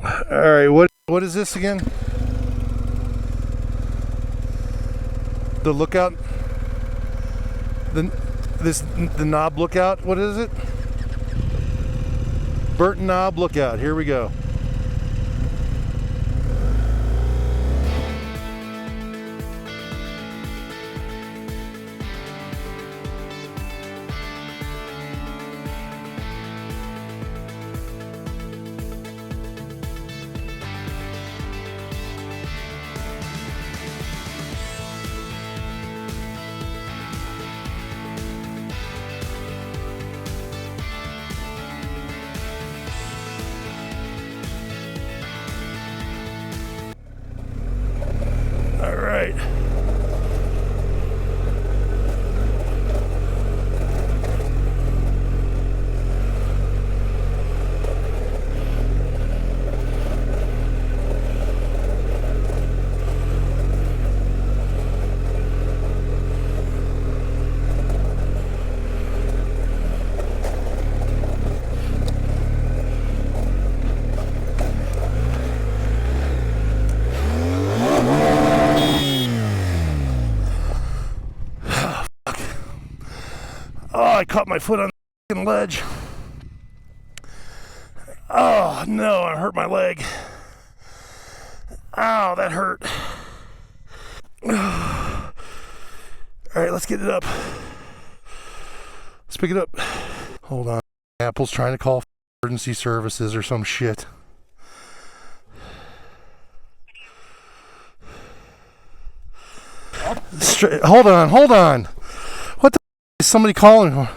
All right, what is this again? The lookout. The knob lookout. What is it? Burton knob lookout. Here we go. All right. Oh, I caught my foot on the ledge. Oh, no, I hurt my leg. Ow, that hurt. All right, let's get it up. Let's pick it up. Hold on. Apple's trying to call emergency services or some shit. Hold on. What the is somebody calling?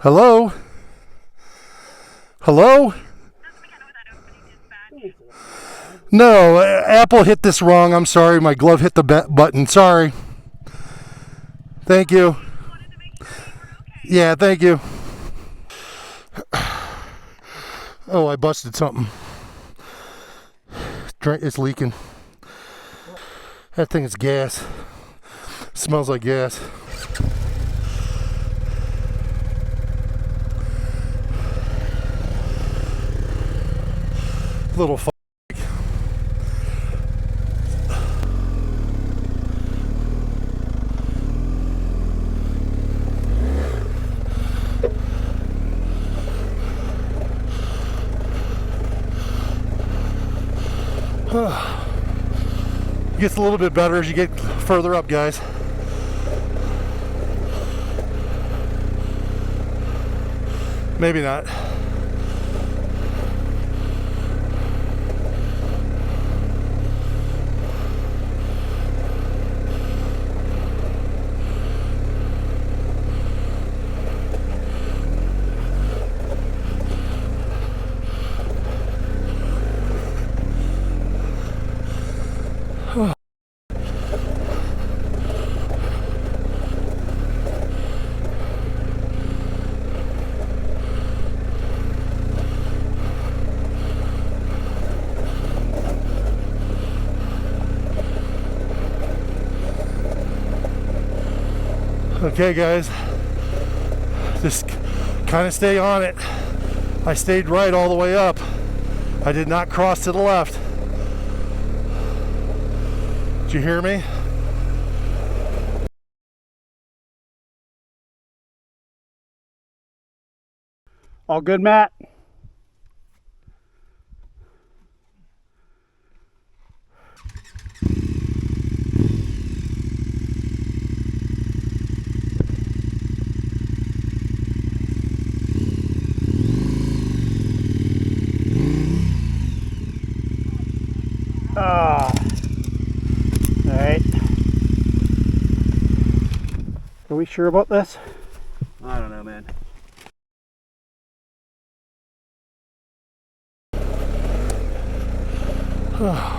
Hello? No, Apple hit this wrong. I'm sorry. My glove hit the button. Sorry. Thank you. Yeah, thank you. Oh, I busted something. It's leaking. That thing is gas. Smells like gas. Little f***. Gets a little bit better as you get further up, guys. Maybe not. Okay, guys, just kind of stay on it. I stayed right all the way up. I did not cross to the left. Did you hear me? All good, Matt? Alright. Are we sure about this? I don't know, man. Oh.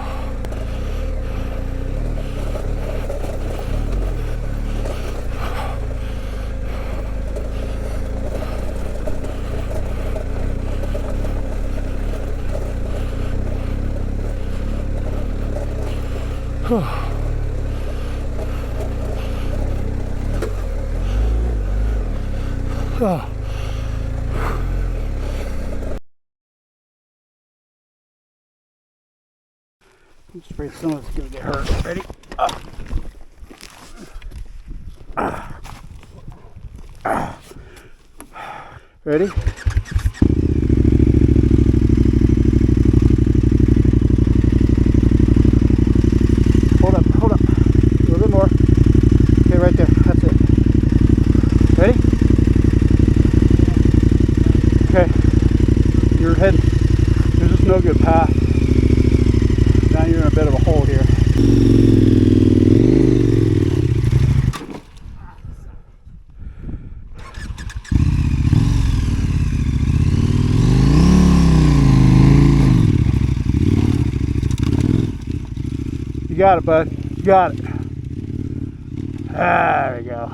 I'm afraid someone's gonna get hurt. Ready? Ready? Hold up, hold up. A little bit more. Okay, right there. That's it. Ready? Okay. You're heading. There's just no good path. Now you're in a bit of a hole here. You got it, bud. You got it. There we go.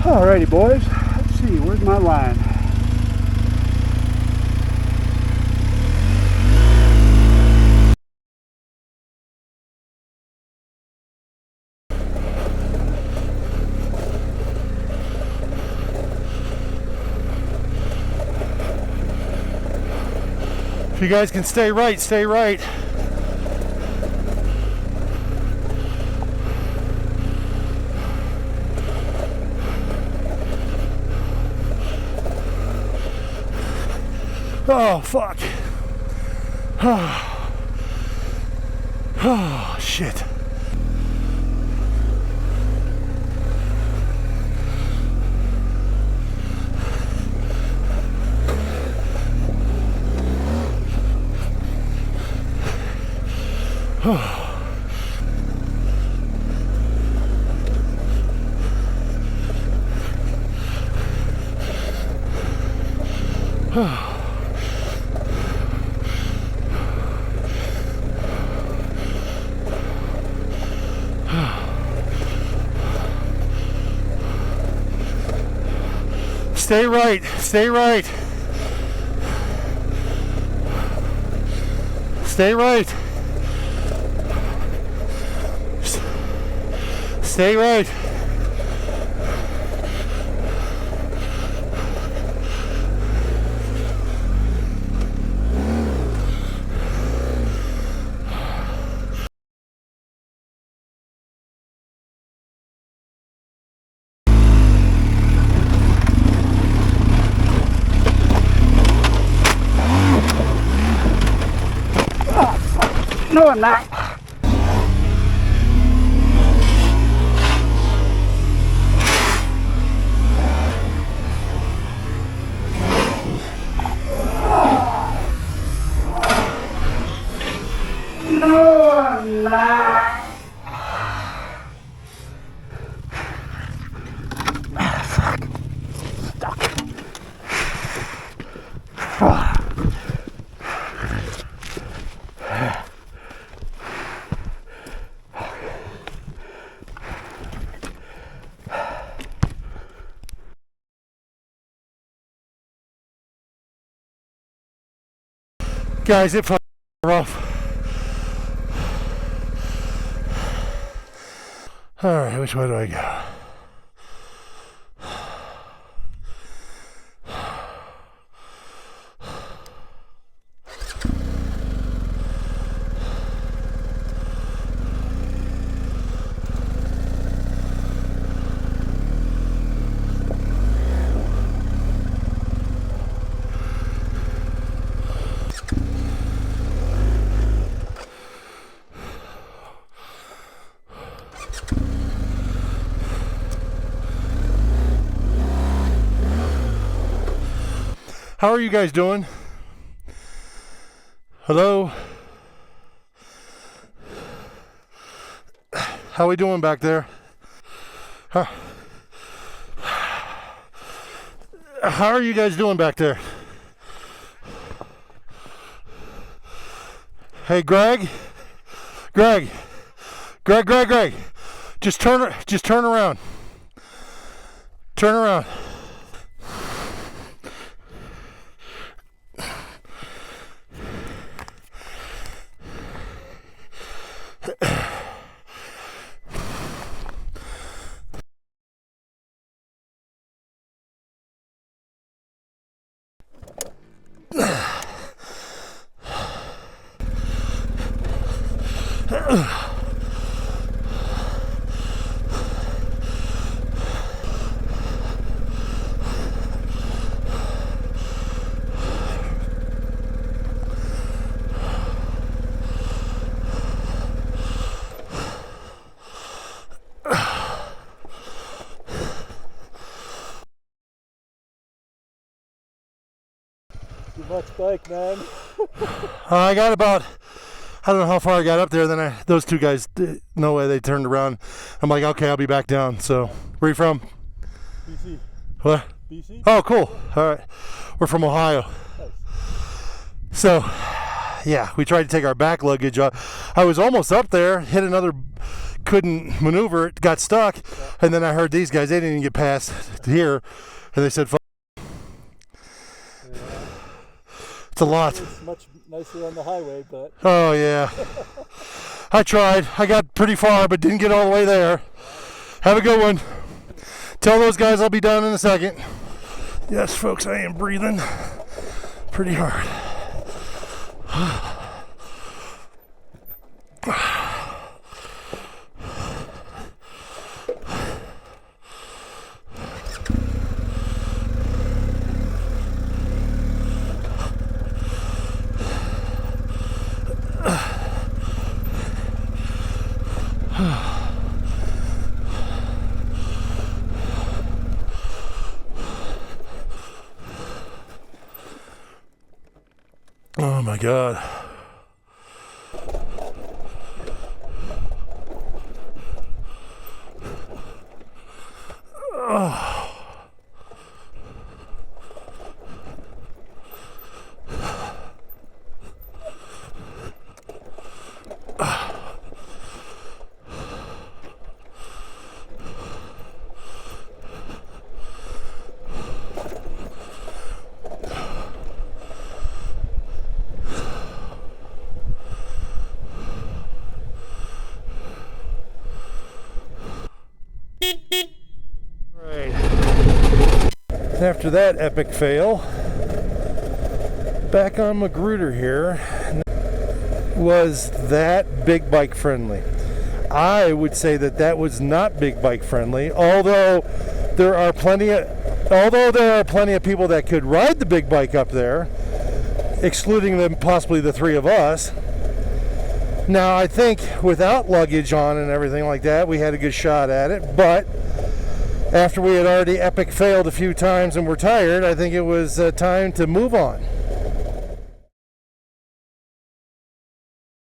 Alrighty, boys. Let's see, where's my line? If you guys can stay right, stay right. Oh, fuck. Oh, shit. Stay right, stay right. Stay right. Stay right. No, I'm not. No, I'm not. Fuck. Stuck. Guys, it fucking rough. Alright, which way do I go? How are you guys doing? Hello? How we doing back there? How are you guys doing back there? Hey, Greg? Greg? Greg. Just turn around. Turn around. Too much bike, man. I got about, I don't know how far I got up there. Then those two guys, no way, they turned around. I'm like, okay, I'll be back down. So, where are you from? BC. What? BC? Oh, cool. All right. We're from Ohio. Nice. So, yeah, we tried to take our back luggage off. I was almost up there, hit another, couldn't maneuver it, got stuck. And then I heard these guys, they didn't even get past here. And they said, it's a lot. It's much nicer on the highway, but... Oh, yeah. I tried. I got pretty far, but didn't get all the way there. Have a good one. Tell those guys I'll be down in a second. Yes, folks, I am breathing pretty hard. Oh my God. Oh. After that epic fail, back on Magruder here. Was that big bike friendly? I would say that that was not big bike friendly, although there are plenty of people that could ride the big bike up there, excluding them, possibly the three of us. Now I think without luggage on and everything like that, we had a good shot at it, but after we had already epic failed a few times and were tired, I think it was time to move on.